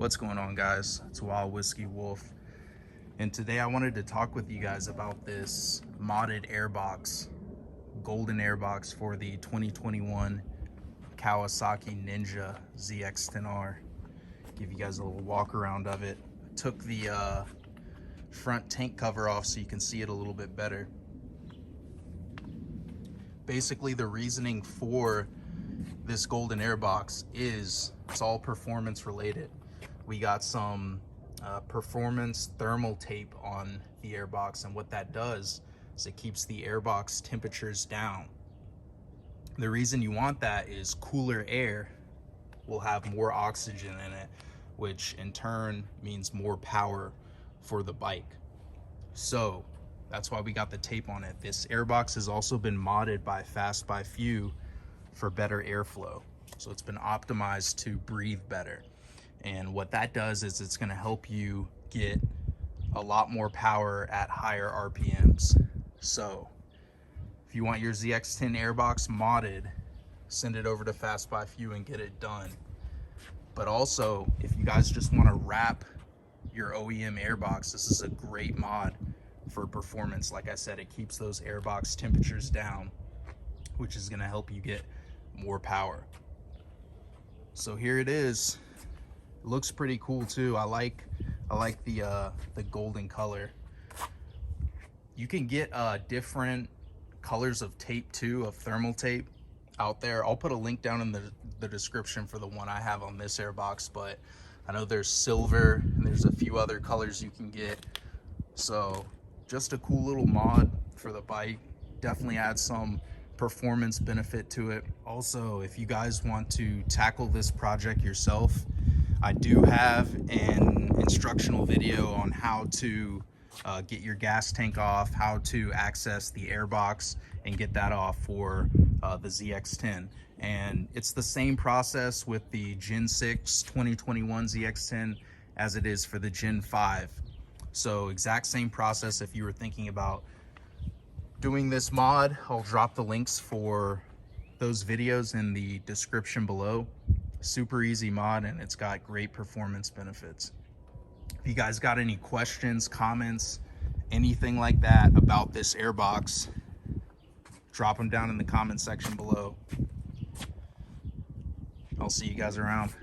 What's going on, guys? It's Wild Whiskey Wolf, and today I wanted to talk with you guys about this modded airbox, golden airbox for the 2021 Kawasaki Ninja ZX10R. Give you guys a little walk around of it. Took the front tank cover off so you can see it a little bit better. Basically, the reasoning for this golden airbox is it's all performance related. We got some performance thermal tape on the airbox, and what that does is it keeps the airbox temperatures down. The reason you want that is cooler air will have more oxygen in it, which in turn means more power for the bike. So that's why we got the tape on it. This airbox has also been modded by FastByFew for better airflow. So it's been optimized to breathe better. And what that does is it's going to help you get a lot more power at higher RPMs. So if you want your ZX10 airbox modded, send it over to FastByFew and get it done. But also, if you guys just want to wrap your OEM airbox, this is a great mod for performance. Like I said, it keeps those airbox temperatures down, which is going to help you get more power. So here it is. It looks pretty cool too. I like the golden color. You can get different colors of tape too, of thermal tape out there. I'll put a link down in the description for the one I have on this airbox, but I know there's silver and there's a few other colors you can get. So just a cool little mod for the bike. Definitely adds some performance benefit to it. Also, if you guys want to tackle this project yourself, I do have an instructional video on how to get your gas tank off, how to access the airbox and get that off for the ZX10. And it's the same process with the Gen 6 2021 ZX10 as it is for the Gen 5. So exact same process if you were thinking about doing this mod. I'll drop the links for those videos in the description below. Super easy mod, and it's got great performance benefits. If you guys got any questions, comments, anything like that about this airbox, drop them down in the comment section below. I'll see you guys around.